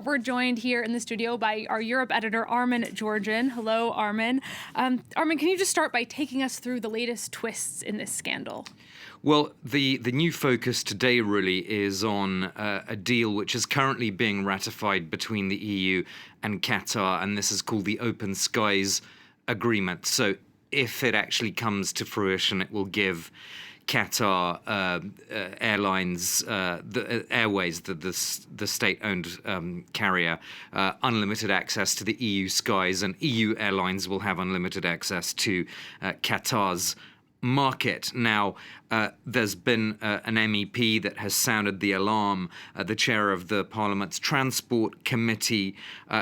we're joined here in the studio by our Europe editor, Armen Georgian. Hello, Armen. Armen, can you just start by taking us through the latest twists in this scandal? Well, the new focus today really is on a deal which is currently being ratified between the EU and Qatar, and this is called the Open Skies Agreement. So if it actually comes to fruition, it will give Qatar Airlines, the Airways, the state-owned carrier, unlimited access to the EU skies, and EU airlines will have unlimited access to Qatar's market. Now, there's been an MEP that has sounded the alarm, the chair of the Parliament's Transport Committee,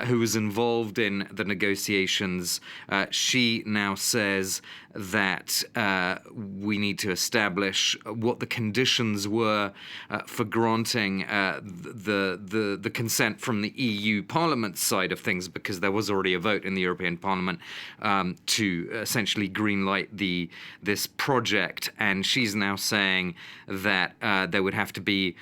who was involved in the negotiations. She now says that we need to establish what the conditions were for granting the consent from the EU Parliament side of things, because there was already a vote in the European Parliament to essentially greenlight this project, and she's now saying that there would have to be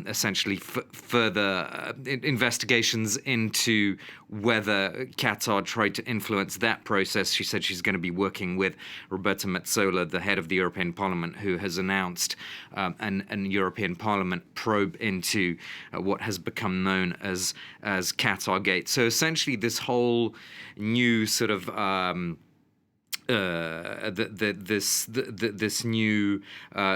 essentially further investigations into whether Qatar tried to influence that process. She said she's going to be working with Roberta Metsola, the head of the European Parliament, who has announced an European Parliament probe into what has become known as Qatargate. So essentially this whole new sort of this new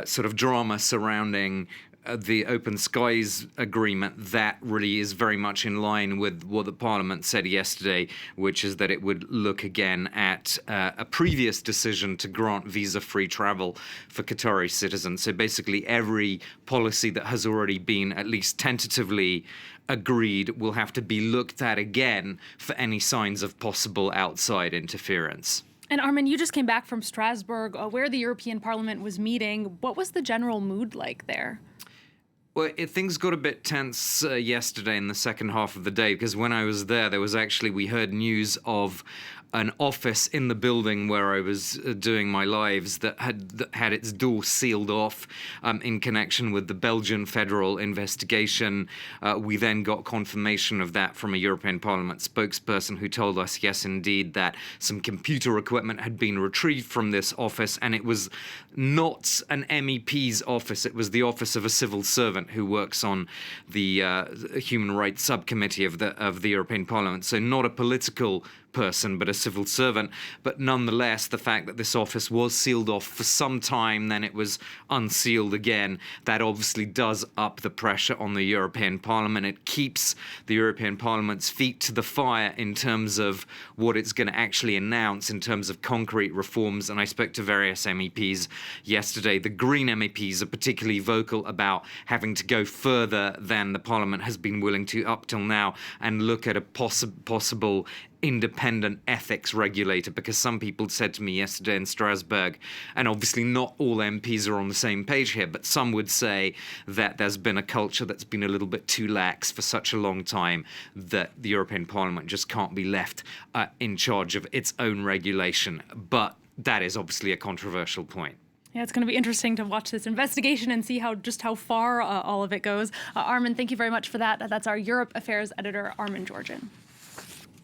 sort of drama surrounding the Open Skies Agreement, that really is very much in line with what the Parliament said yesterday, which is that it would look again at a previous decision to grant visa-free travel for Qatari citizens. So basically every policy that has already been at least tentatively agreed will have to be looked at again for any signs of possible outside interference. And Armen, you just came back from Strasbourg, where the European Parliament was meeting. What was the general mood like there? Well, things got a bit tense yesterday in the second half of the day, because when I was there, we heard news of an office in the building where I was doing my lives that had its door sealed off in connection with the Belgian federal investigation. We then got confirmation of that from a European Parliament spokesperson who told us, yes, indeed, that some computer equipment had been retrieved from this office, and it was not an MEP's office. It was the office of a civil servant who works on the Human Rights Subcommittee of the European Parliament. So not a political person, but a civil servant. But nonetheless, the fact that this office was sealed off for some time, then it was unsealed again, that obviously does up the pressure on the European Parliament. It keeps the European Parliament's feet to the fire in terms of what it's going to actually announce in terms of concrete reforms. And I spoke to various MEPs yesterday. The Green MEPs are particularly vocal about having to go further than the Parliament has been willing to up till now, and look at a possible independent ethics regulator, because some people said to me yesterday in Strasbourg, and obviously not all MPs are on the same page here, but some would say that there's been a culture that's been a little bit too lax for such a long time, that the European Parliament just can't be left in charge of its own regulation. But that is obviously a controversial point. Yeah, it's going to be interesting to watch this investigation and see how far all of it goes. Armen, thank you very much for that. That's our Europe Affairs editor, Armen Georgian.